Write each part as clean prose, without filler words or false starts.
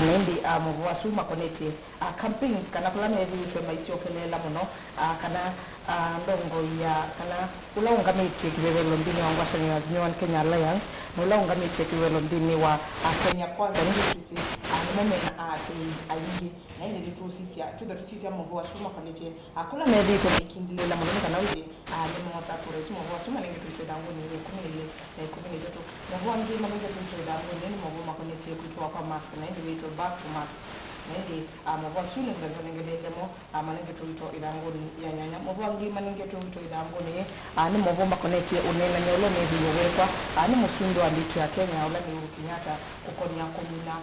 Nendi Mauvoo asuma koneti campaigns kana kula mevi utwe maisio kelela muno kana ndongo ya kana ulaunga miti kiwelo ndini wa ngwashani wa New Kenya Alliance ulaunga miti kiwelo ndini wa Kenya kwanza ndio sisi mama na ati ayingi nende nditu sisi ya tuda sisi ya Mauvoo asuma koneti akula mevi to ikindilela muno kana wili ni mwasa kure Mauvoo asuma nende tuwe dango ni kumile joto Mauvoo ngi mama nende tuwe dango ni Mauvoo makoneti kutoa kwa mask na nende to back to mask nende Mauvoo asuma nende mo manenge tuito idango ni ya nyanya Mauvoo ngi manenge tuito idango ni Mauvoo makoneti unena nyolo mevi yowekwa ni musundo anditu ya Kenya ula ni Kenyatta kukonya komuna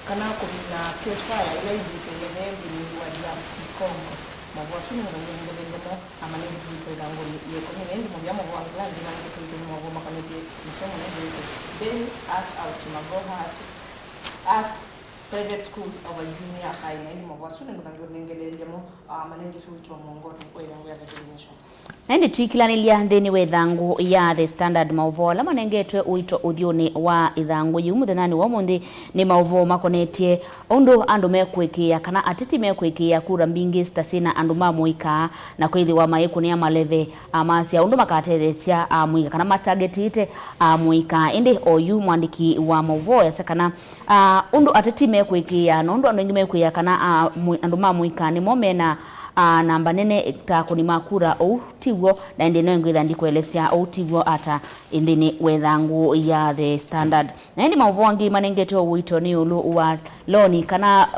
kana komuna kefaya ila yitu yenembi ni wadia Kongo Mauvoo asuma nende mo manenge tuito idango ni ye komuna nende mo ya Mauvoo anglandi manenge tuito Mauvoo makoneti msomo nende then ask out to Mauvoo ask private school of a junior high nende Mauvoo asuma nende mo manenge tuito mongoto kwa yangu ya definition Nende twikilanilia ndeni wethangu ya The Standard Mauvoo Ala manengetwe uito uthioni wa ithangu yumuthenani wa mundi ni Mauvoo makonetie undu andu mekwikia kana ateti mekwikia kura mbingi stasina andu mamuika na kwithi wa maiku ni amaleve amasia undu makatethesia amuika kana matagetite amuika indi oyu mwandiki wa Mauvoo yasekana undu ateti mekwikia na undu andu ingi mekwikia kana andu mamuika ni momena namba nene takuni makura outiwo na indi no ngwitha ndikuelesya outiwo ata indini wethangu ya The Standard na indi Mauvoo ngi manengeto wito ni ulu wa loni kana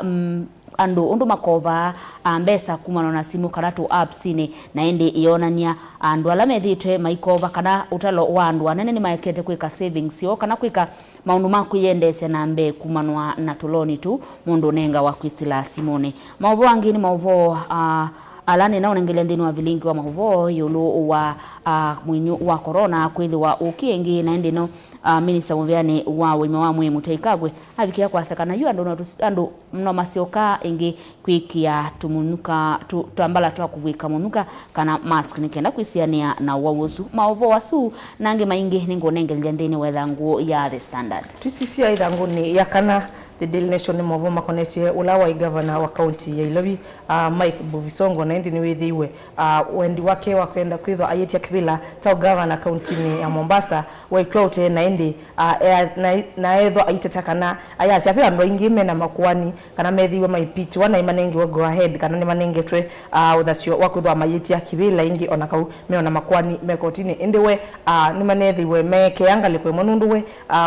andu undu makova mbesa kumano na simu kana tu apps ni na indi ionania andu ala methitwe maikova kana utalo wa andu anene ni maekete kwika savings yo kana kwika maundu makuyendese na mbe kumanwa na tuloni tu mundu nenga wa kwisila simone Mauvoo ngi ni Mauvoo alani na unengele ndini wa vilingi wa Mauvoo yulu wa mwinyu wa corona kwithi wa ukiengi na indi no minister muvyani wa wima wa mwe Mutaikagwe avikia kwa sakana yu andu mno masioka ingi kwikia tumunuka tuambala tuwa kuvika munuka kana mask nikenda kwisiania na wawusu Mauvoo wasu nange maingi ningo nengele ndini wethangu ya The Standard tuisisi ya ithangu ni ya kana The Daily Nation Mauvoo makonetie ulawa governor wa county ya Ilawi Mike Bovisongo na indi ni wethiwe wendi wake wa kwenda kwitho ayetia kibila ta governor county ni ya Mombasa wa iklote na indi na etho aitetakana ayasi apira ndo ingi mena makuani kana methiwe maipiti wana imanengi wa go ahead kana ni manengetwe uthasio wa kwitho amayetia kibila ingi onakau meona makuani mekotini indi we ni manethiwe meke yangalikwe mununduwe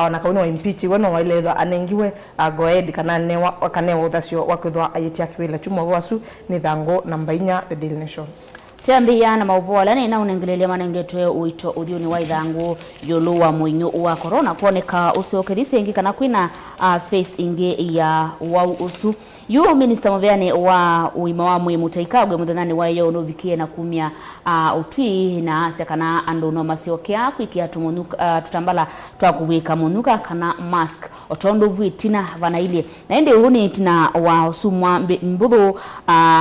onakau ni wa impiti weno wa iletho anengiwe go ahead kana newa wakanewa uthasio wa kwitho ayetia kibila chuma wasu ni thango namba 4 The Daily Nation Tiambia na Mauvoo Ala ni na unengelelia manengetwe uito uthioni wa ithangu yulu wa mwinyu wa corona kuoneka usiokethise ingi kana kwina face ingi ya wau usu yu minister muvyani wa uima wa mwe Mutaikagwe muthenani wa yo no vikie na kumia utwi na asia kana andu no masiokea kwikia tumunuka tutambala twa kuvika munuka kana mask otondo vitina vanailie na ende huni tina wa usumwa mbudhu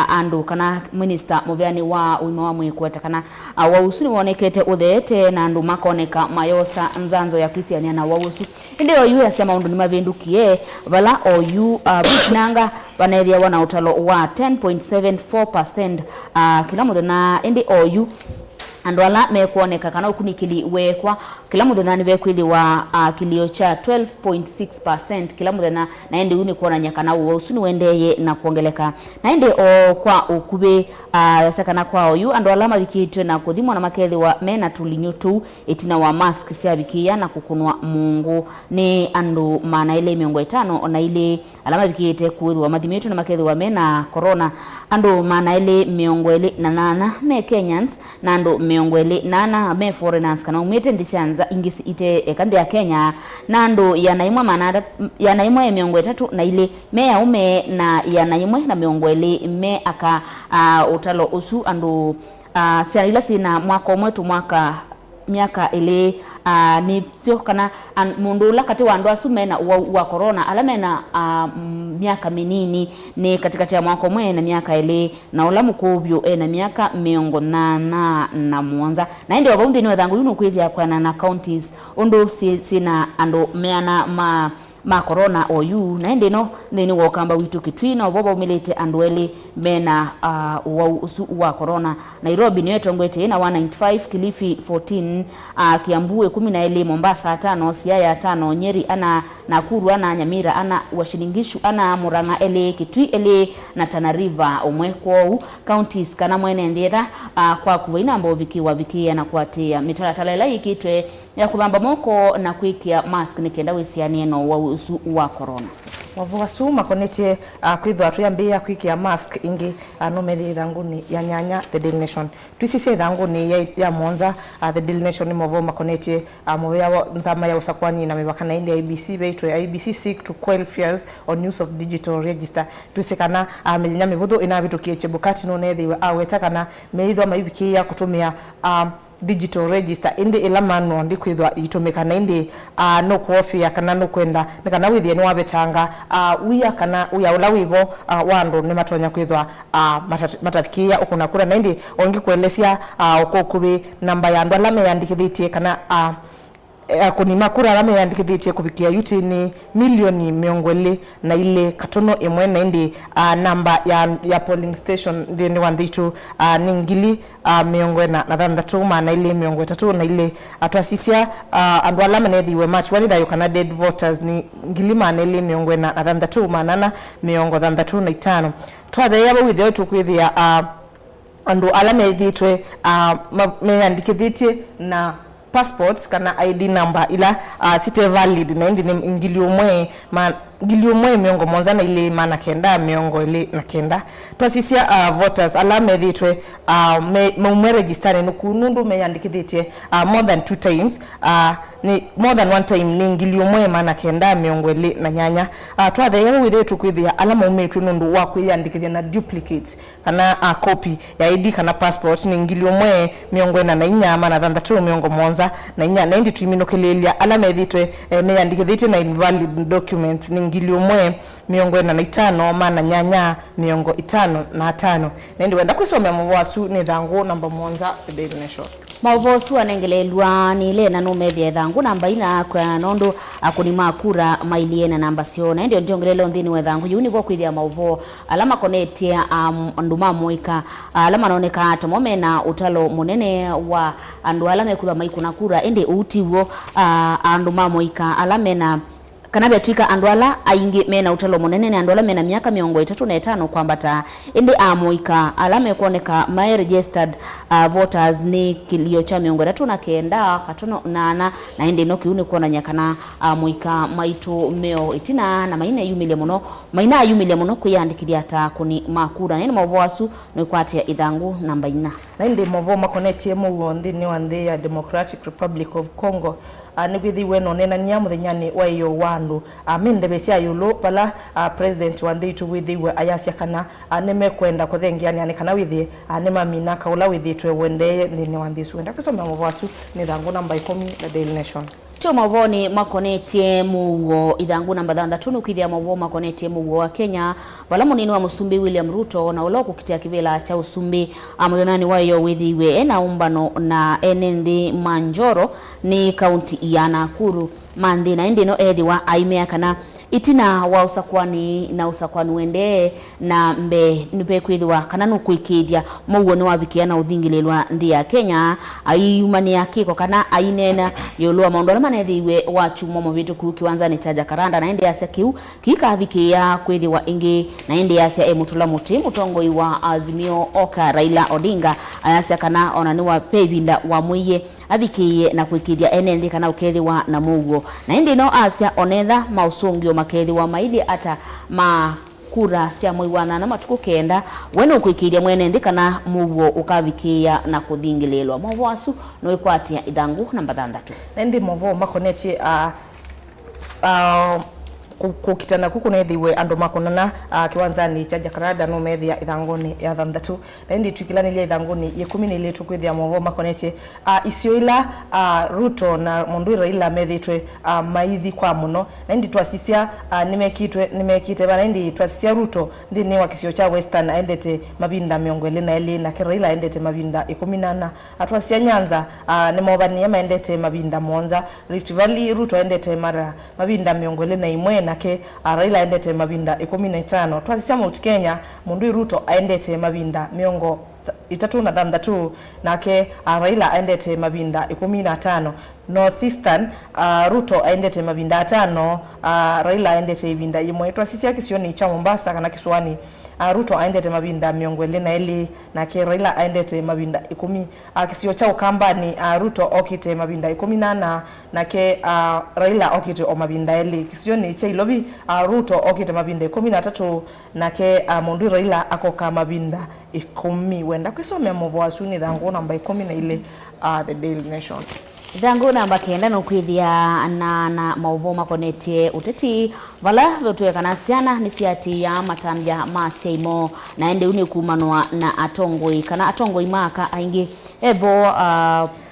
andu kana minister muvyani wa uima wa mwe kuatakana wa usuni wonekete uthete na andu makoneka mayosa nzanzo ya kwisiania na wa usu ende oyu yasema undu ni mavindukie vala oyu nanga vanethia wana utalo wa 10.74% kila muthenya indi oyu andu ala mekuoneka kana ukunikili wekwa kila muthenya ni vekwithi wa kilio cha 12.6% kila muthenya na indi uni kuona nyakana uo usuni wendeye na kuongeleka na indi kwa ukubi sakana kwa oyu andu ala mavikitwe na kuthimwa na makethi wa mena tulinyutu itina wa mask sia vikia na kukunwa Mungu ni andu mana ile 50 na ile alama vikite kuthi wa mathimitu na makethi wa mena corona andu mana ile 28 me Kenyans na andu 28 me foreigners kana umete ndisianza ingisi ite kandi ya Kenya nando yanaimwa manada yanaimwa ya 300 na ile me ya ume na yanaimwa na 200 me aka utalo usu andu sianila sina mwaka omwetu mwaka miaka ile ni sio kana mundu la kati wa ndo asumena wa corona ala mena miaka minini ni katikati ya mwaka mwe na miaka ile na ula mukubyo na miaka miongo na mwanza na ndio wabundi ni wathangu yuno kwithia kwa na counties ondo sina ando meana ma corona oyu na ndino nini wokamba witu kitwina oboba umilete andwele mena wa corona Nairobi ni wetongwete ina 195 Kilifi 14 Kiambu 10 Mombasa 5 Siaya 5 Nyeri ana Nakuru ana Nyamira ana Washilingishu ana Murang'a ele Kitui ele na Tana River omwe kwa counties kana mwene ndira kwa kuvaina ambao vikia na kuatia mitalatala ikitwe ya kulamba moko na kuikia mask nikienda wisiani no wa corona Mauvoo suma konete kwithwa tuyambia kuikia mask ingi nomeri thanguni ya nyanya the Daily Nation twisise thanguni ya monza the Daily Nation Mauvoo makonete muvea nzama ya usakwani na mibakana ile IBC beitwe IBC seek to quell fears on use of digital register twisekana menya mibutho ina bitu kiechebukati no nethi wetakana meithwa maibikia kutumia digital register indi ilamano ndi kwithwa itumikana indi no kuofia kana no kwenda kana withie ni wabetanga uya kana uya ula wibo wandu ni matonya kwithwa matapikia ukuna kura na indi ongi kuelesia okokubi namba ya andu ala meyandikithitie kana kunima kura ala meyandikithitie kubikia yuti ni milioni miongweli na ile katono imwe na indi namba ya polling station ni wandhitu ni ngili miongwena na thandatu na ile miongo tatu na ile atwasisia andu ala menethiwe match wani thayo kana dead voters ni ngili na ile miongwena na thandatu na miongo thandatu na 5 twathe yabo withio tukwithia andu ala methitwe meyandikithitie na passports kana ID number ila site valid na indi ngili umwe miongo monza na ile mana kenda miongo ile na kenda twasisia voters ala methitwe me register ni kunundu meyandikithitie more than 2 times ni more than 1 time ni ngili umwe mana kenda miongo ile na nyanya twathe yewe withe tukwithia ala maumetwe nundu wa kwiyandikithia na duplicate kana copy ya ID kana passport ni ngili umwe miongo na inyama na thandatu miongo monza na inya na indi tuiminokelelia ala methitwe meyandikithitie na invalid documents ni ngili umwe miongo na 5 mana nyanya miongo 5 na ndi wenda kusomea Mauvoo ni thangu namba monza the Daily Nation Mauvoo su anengelelwa ni LENAH no media thangu namba ina kwa nondo akunima kura mailiena namba sio na ndio njongelelo ndini we thangu yuni vo kwithia Mauvoo alama konetia nduma moika alama naoneka atamome na utalo munene wa andu alama kuba maikuna kura ende utiwo nduma moika alama na kana betwika andwala aingi mena utalo munene ne andwala mena miaka miongo 35 kwambata indi amoika alame kuoneka my registered voters ni kilio cha miongo 39 katono na indi no kiuni kuona nyakana amoika maitu meo itina na maina yumile muno kuyandikiria ta kuni makura nene Mauvoo no kwatia ithangu namba 4 na indi Mauvoo makonetie mu ndini wande ya Democratic Republic of Congo nigwithi weno nena nya muthenyani wa iyo wandu minde besia yulo pala president wande itu withiwe ayasia kana neme kwenda kuthengiani ani kana withi nema mina kaula withitwe wende ni wandhisu wenda kusoma Mauvoo ni thangu namba 10 the Daily Nation Cho Mauvoo ni makonetie muwo ithangu namba 3 kwithia Mauvoo makonetie muwo wa Kenya vala munini wa Musumbi William Ruto na ulo kukitia kivela cha Usumbi muthenani wayo withiwe na umbano na enendi Manjoro ni kaunti ya Nakuru mandi na ndino ediwa aimea kana itina wa usakwani na usakwani wende na mbe nipe kwithwa kana nukuikidia muwo ni wavikiana uthingilelwa ndi ya Kenya ayumani yakiko kana ainena yolwa maundola manethiwe wachumo mu vitu ku kiwanza ni chaja karanda na ende asia kiu kikavikia kwithwa ingi na ende asia mutula muti mutongoi wa Azimio Oka Raila Odinga asia kana onaniwa pebinda wa muiye avikie na kuikidia enendi kana ukethiwa na muwo na indi no asia onetha mausungio makethiwa maili ata makura cia muiwana na matuku kenda wena kuikiria mwenendi kana muwo ukavikia na kuthingilelwa Mauvoo no ikwatia ithangu namba 3 na indi Mauvoo makonetie kukitana kuku nethiwe andu makonana kiwanzani cha Jakarta no methia ithanguni ya thandatu na indi twikilanilia ithanguni ya 10 ile tukwithia Mauvoo makonetie icio ila Ruto na mundu Raila methitwe maithi kwa muno na indi twasisia nimekite bana indi twasisia Ruto ndini wa kisio cha Western endete mabinda miongo ile na ile na Raila endete mabinda 18 atwasia Nyanza ni mobania maendete mabinda Monza Rift Valley Ruto endete mara mabinda miongo ile na imwe nake Raila endete mabinda 15 twasisia Mount Kenya mundu Ruto aendete mabinda miongo 36 nake Raila aendete mabinda 15 Northeastern Ruto aendete mabinda 5 Raila aendete ibinda imwe twasisia kisioni cha Mombasa kana Kisuani Ruto aendete mabinda miongo ile na ile nake Raila aendete mabinda 10 kisio cha Ukambani Ruto okite mabinda 18 nake Raila okite o mabinda ile kisioni cha Ilobi Ruto okite mabinda 13 nake mundu Raila akoka mabinda 10 wenda kusomea Mauvoo asuni thangu namba 10 na ile the Daily Nation thangu namba kenda no kwithia na Mauvoo makonetie uteti vala vetuwe kana siana ni siati ya matambia maseimo na ende uni kumanwa na atongoi kana atongoi maka aingi evo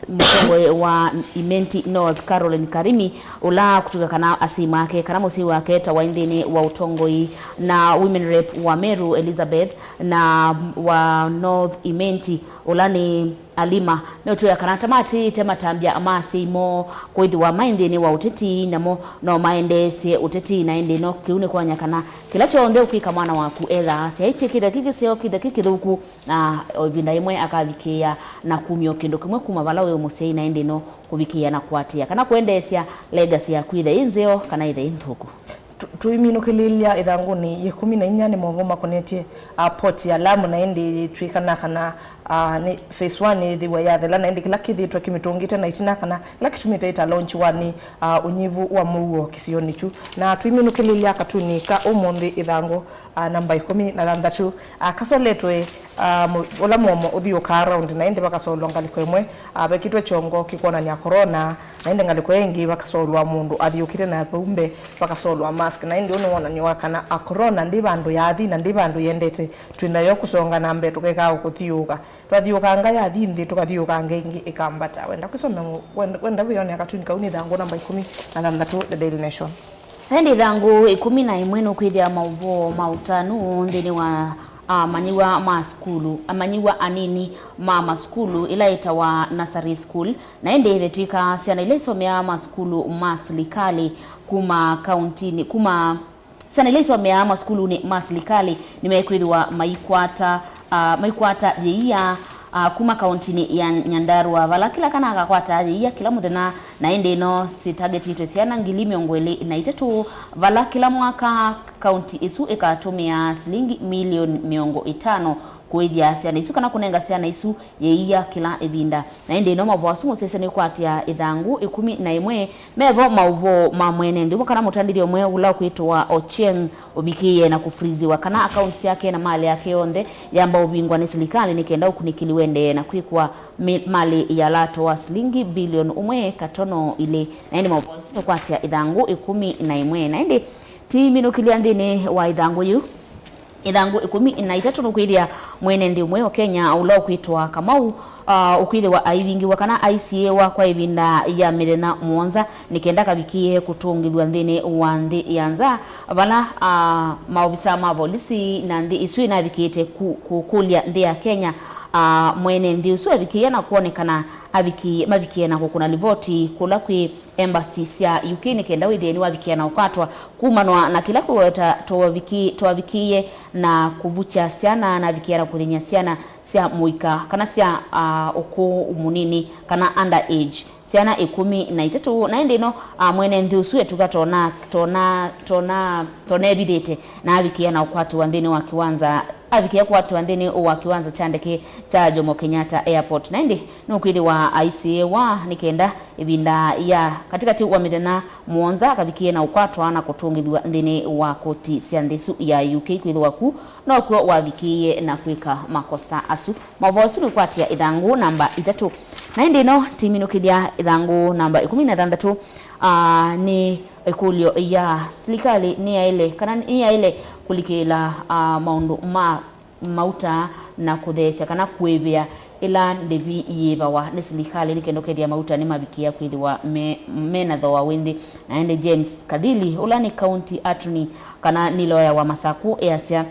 mtongoi wa Imenti North Caroline Karimi ula kutuka kana asima yake kana musi wake tawaindini wa utongoi na women rep wa Meru Elizabeth na wa North Imenti ula ni Alima noto ya kana tamati tema tambia amasi mo koithi wa maindini wa uteti namo no maendese uteti na ende no kiune kwa nyakana kila chonde ukika mwana waku eza siaiche kida seo kida thuku na ovinda imwe akavikia na kumyo kindo kimwe kumavala we musei na ende no kuvikia na kwatia kana kuendesia legacy ya kwitha inzeo kana ithe inthuku tuiminukilia ithanguni ya 14 ni Mauvoo makonetie port ya Lamu na indi twikana kana ni phase 1 thiwa ya thela na indi kila kithi twakimitungite na itina kana kila kitumite ita launch 1 unyivu wa muo kisioni chu na tuiminukilia katuni ka umundi ithangu namba 13 kasoletwe ola momo uthio ka around na indi bakasolwa ngaliko imwe bekitwe chongo kikona ni corona na indi ngaliko engi bakasolwa mundu athiukire na bumbe bakasolwa mask na indi unuona ni wakana corona ndi bandu yathi na ndi bandu yendete twinayo kusonga na mbe tukeka ukuthiuka twathiuka nga yathi ndi tukathiuka ngengi ikambata wenda kusoma wenda bione akatuni kauni thangu namba 13 the Daily Nation Hendi thangu 11 no kwithia Mauvoo mautanu ndini wa manyiwa ma skulu amanyiwa anini mama skulu ila itawa nursery school na ende ivetwika siana ile somea ma skulu maslikali kuma countini kuma siana ile somea ma skulu ni maslikali nimekwithwa maikwata yeia kuma countini ya Nyandarua vala kila kana akakwata yeia kila muthena na ende no si target itwe siana ngili ngwele na itatu vala kila mwaka county isu ikatumia shilingi milioni 500 kuithia siana isu kana kunenga siana isu yeia kila evinda na ende no Mauvoo asumu sese ni kwatia ithangu 11 mevo Mauvoo mamwene ndimo kana mutandirio mwe ula kwitwa Ochieng obikie na kufriziwa kana accounts yake na mali yake yonde yamba ubingwa ni serikali nikenda ukunikiliwende na kwikwa mali ya lato wa shilingi bilioni 1.5 ile na ende Mauvoo asumu kwatia ithangu 11 na ende timi nukilia ndini wa ithangu yu ithangu 13 nukwithia mwene ndi umwe wa Kenya ula kwitwa Kamau ukwithe wa aivingi wa kana ICA wa kwa ivinda ya mirena Mwanza nikenda kabikie kutungithwa ndini wa ndi yanza vala maofisa ma polisi na ndi isu inavikite kukulia ndi ya Kenya mwene ndi usu avikia na kuonekana mavikia na kukuna livoti kula kwi embassy ya UK nikenda witheni wavikia na ukatwa kumanwa na kila kuweta towavikie na kuvucha siana na vikia na kuthinya siana sia muika kana sia uku munini kana underage siana 13 na ende no mwene ndi usu etuka tona evidete na avikia na ukwatu wa ndini wa kiwanza avikia kwa watu ndini wa kiwanza chandeke cha Jomo Kenyatta Airport na ende nukwili wa ICA wa nikenda ivinda ya katikati wa mitena Mwanza akavikie na ukwatwa na kutungithwa ndini wa koti siandesu ya UK kwithwa ku na kwa wavikie na kwika makosa asu Mauvoo sulu kwatia ithangu namba 3 na ende no timinukidia ithangu namba 16 ni ekulio ya serikali ni ya ile kana ni ya ile kulikila maundu mauta na kuthesya kana kwibia ila ndebi yebawa ni serikali nikendokeria mauta ni mabikia kwithiwa mena tho wa windi na ende James Kadhili ulani county attorney kana ni lawyer wa Masaku easya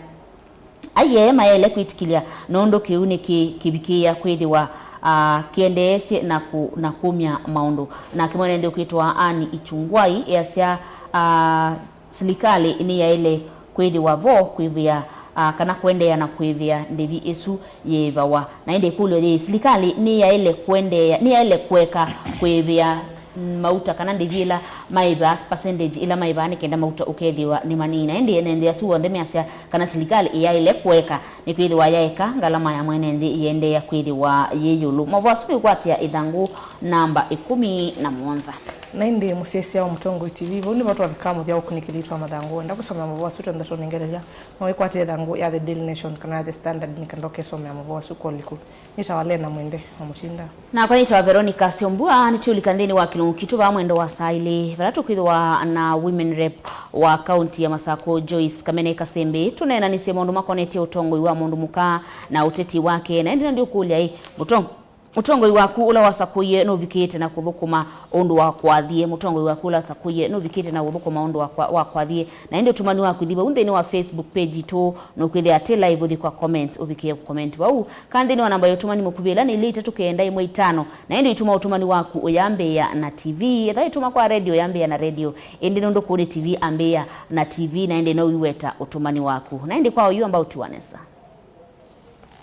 aye maele kwitikilia nondo kiuni kibikia kwithiwa kiendeese na kumya maundu na kimone ndio kwitwa ani ichungwai easya serikali ni ya ile kwithiwa vo kwivia kana kuendea na kuivia ndevi esu yevawa na ende kulo de serikali ni ya ile kuendea ni ya ile kuweka kuivia mauta kana ndivila maiba percentage ila maiba ni kenda mauta ukethiwa ni manina ende nende asu ndeme asia kana serikali ya ile kuweka ni kwithiwa yaeka ngalama ya mwene ndi yende ya kwithiwa yeyulu Mauvoo asubi kwatia ithangu namba 11 na indi musiesia wa Mutongo TV bo ni watu wabikamu thya ukunikilitwa mathangu ndakusomea Mauvoo asutu ndato ningereja no ikwate ithangu ya the Daily Nation kana the Standard nikandoke somea Mauvoo asuko liku nitawalena mwende wa Mutinda na kwa nitwa Veronicah SYOMBUA nichulikandeni wa kilungu kitu ba mwendo wa saili varatu kwithwa na women rep wa county ya Masako Joyce Kamene Kasembe tunena ni semondo makoneti utongo wa mundu muka na uteti wake na ndio kulia Mutongo waku ula wasakuye no vikete na kuthukuma undu wa kwathie mutongo waku ula sakuye no vikete na kuthukuma undu wa kwathie na ende tumani wa kwithiba untheni wa Facebook page to no kwithia ate live uthi kwa comment ubikie comment wau kandi ni wa namba yotumani mukuvila ni lita tukenda 15 na ende ituma utumani waku uyambeya na TV tha ituma kwa radio yambeya na radio ende ndo kuri TV ambeya na TV na ende no wiweta utumani waku na ende kwa uyu ambao tuwanesa